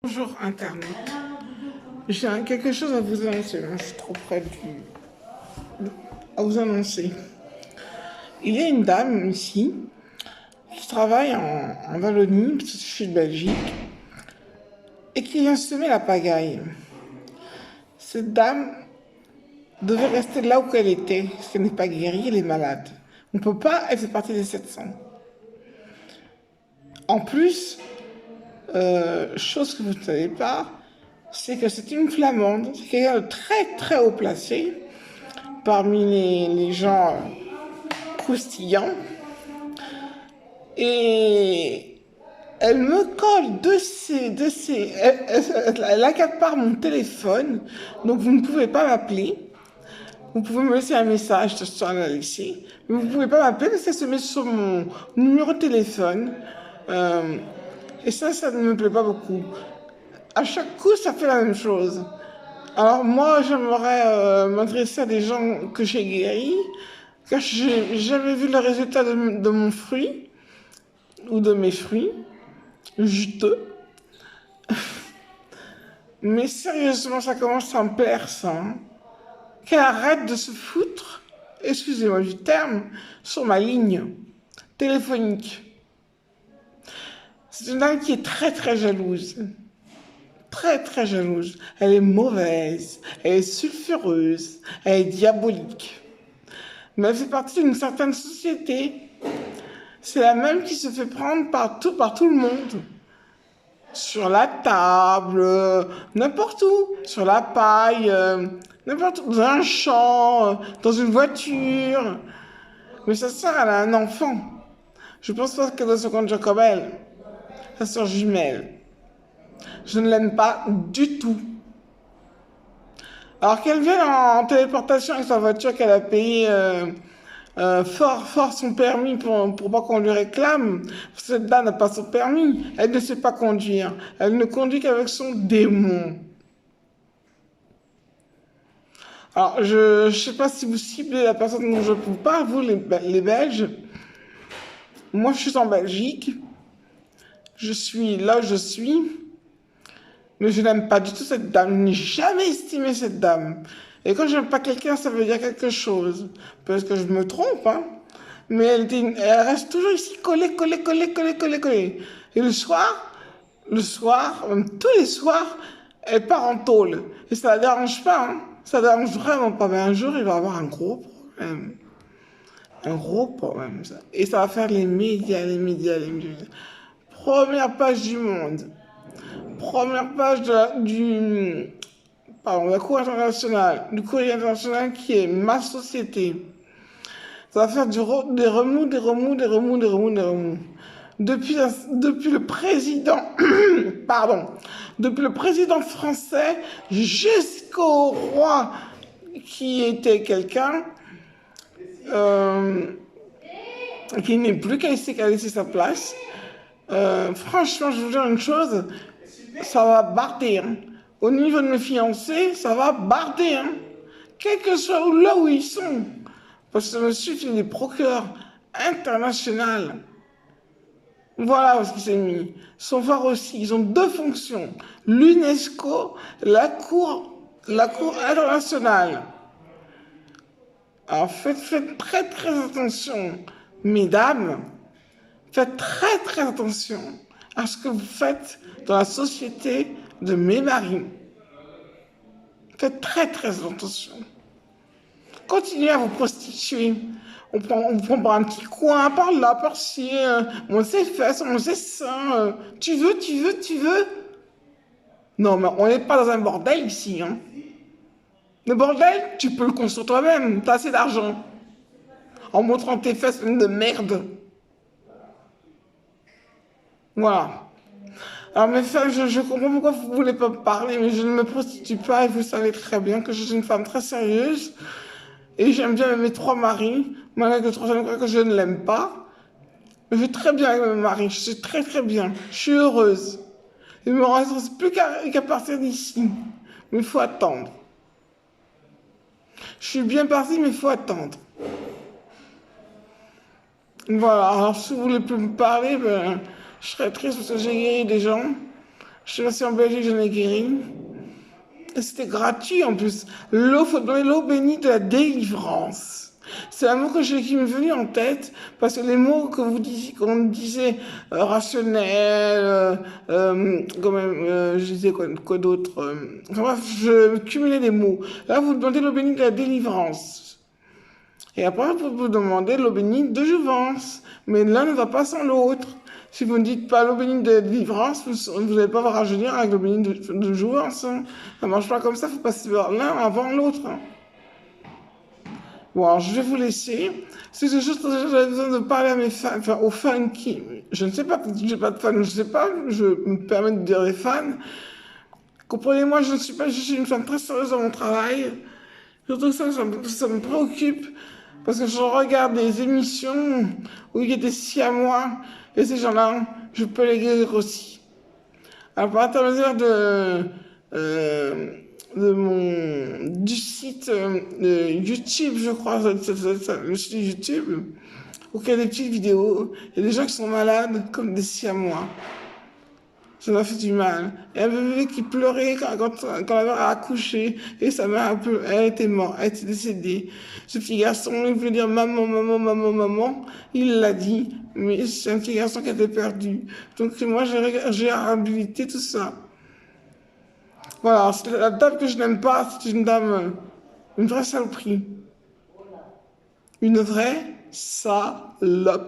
Bonjour Internet. J'ai quelque chose à vous annoncer. Je suis trop près à vous annoncer. Il y a une dame ici qui travaille en Wallonie, parce que je suis de Belgique, et qui vient semer la pagaille. Cette dame devait rester là où elle était, parce qu'elle n'est pas guérie, elle est malade. On ne peut pas, elle fait partie des 700. En plus, chose que vous ne savez pas, c'est que c'est une flamande, c'est quelqu'un de très très haut placé parmi les gens croustillants. Et elle me colle elle accapare mon téléphone, donc vous ne pouvez pas m'appeler. Vous pouvez me laisser un message, je suis la laisser. Mais vous ne pouvez pas m'appeler parce qu'elle se met sur mon numéro de téléphone. Euh, et ça ne me plaît pas beaucoup. À chaque coup, ça fait la même chose. Alors moi, j'aimerais m'adresser à des gens que j'ai guéris, car j'ai jamais vu le résultat de mon fruit ou de mes fruits juteux. Mais sérieusement, ça commence à me plaire, ça. Hein. Qu'elle arrête de se foutre, excusez-moi du terme, sur ma ligne téléphonique. C'est une dame qui est très très jalouse. Très très jalouse. Elle est mauvaise, elle est sulfureuse, elle est diabolique. Mais elle fait partie d'une certaine société. C'est la même qui se fait prendre par tout le monde. Sur la table, n'importe où, sur la paille, n'importe où, dans un champ, dans une voiture. Mais sa sœur, elle a un enfant. Je pense pas qu'elle doit se conduire comme elle. Sa sœur jumelle. Je ne l'aime pas du tout. Alors qu'elle vient en téléportation avec sa voiture qu'elle a payé fort son permis pour pas qu'on lui réclame. Cette dame n'a pas son permis. Elle ne sait pas conduire. Elle ne conduit qu'avec son démon. Alors, je ne sais pas si vous ciblez la personne dont je vous parle, vous, les Belges. Moi, je suis en Belgique. Je suis là où je suis. Mais je n'aime pas du tout cette dame. Je n'ai jamais estimé cette dame. Et quand je n'aime pas quelqu'un, ça veut dire quelque chose. Peut-être que je me trompe, hein. Mais elle reste toujours ici, collée. Et le soir, même tous les soirs, elle part en tôle. Et ça la dérange pas, hein. Ça la dérange vraiment pas. Mais un jour, il va avoir un gros problème. Un gros problème, ça. Et ça va faire les médias. Première page du Monde. Première page la Cour internationale, du courrier international qui est ma société. Ça va faire des remous. Depuis le président, pardon, depuis le président français jusqu'au roi qui était quelqu'un qui n'est plus, qui a laissé sa place. Franchement, je vous dire une chose, ça va barder. Hein. Au niveau de mes fiancés, ça va barder. Hein. Quel que soit là où ils sont. Parce que monsieur, il est procureur international. Voilà où il s'est mis. Son voir aussi, ils ont deux fonctions. L'UNESCO, la Cour internationale. Alors faites très très attention, mesdames. Faites très très attention à ce que vous faites dans la société de mes maris. Faites très très attention. Continuez à vous prostituer. On vous prend par un petit coin, par là, par-ci. On sait fesses, on sait ça. Tu veux. Non, mais on n'est pas dans un bordel ici. Hein. Le bordel, tu peux le construire toi-même. T'as assez d'argent. En montrant tes fesses pleines de merde. Voilà. Alors mes femmes, je comprends pourquoi vous ne voulez pas me parler, mais je ne me prostitue pas et vous savez très bien que je suis une femme très sérieuse et j'aime bien mes trois maris, malgré que le troisième que je ne l'aime pas. Je vais très bien avec mes maris, je suis très très bien, je suis heureuse. Il me reste plus qu'à partir d'ici, mais il faut attendre. Je suis bien partie, mais il faut attendre. Voilà, alors si vous voulez plus me parler, ben, je serais triste parce que j'ai guéri des gens. Je suis passée en Belgique, j'en ai guéri. Et c'était gratuit en plus. L'eau, faut donner l'eau bénite de la délivrance. C'est un mot qui m'est venu en tête, parce que les mots que vous disiez, qu'on disait, rationnel, quand même, je disais quoi d'autre, enfin bref, je cumulais les mots. Là, vous demandez l'eau bénite de la délivrance. Et après, vous vous demandez l'eau bénite de jouvence. Mais l'un ne va pas sans l'autre. Si vous ne dites pas l'eau bénite de délivrance, vous n'allez pas vous rajeunir avec l'eau bénite de jouvence. Hein. Ça ne marche pas comme ça, il faut passer vers l'un avant l'autre. Hein. Bon, alors je vais vous laisser. C'est juste que j'avais besoin de parler à mes fans, enfin aux fans qui, je ne sais pas, peut-être que j'ai pas de fans, je ne sais pas, je me permets de dire des fans. Comprenez-moi, je ne suis pas, je suis une femme très sérieuse dans mon travail. Surtout que ça me préoccupe, parce que je regarde des émissions où il y a des siamois, et ces gens-là, je peux les guérir aussi. À partir du site YouTube, je crois, le site YouTube, où il y a des petites vidéos, il y a des gens qui sont malades comme des siamois. Ça m'a fait du mal. Et un bébé qui pleurait quand la mère a accouché, et sa mère elle était morte, elle était décédée. Ce petit garçon, il voulait dire maman, maman, maman, maman. Il l'a dit, mais c'est un petit garçon qui était perdu. Donc moi, j'ai réhabilité tout ça. Voilà, la dame que je n'aime pas, c'est une dame, une vraie saloperie. Une vraie saloperie.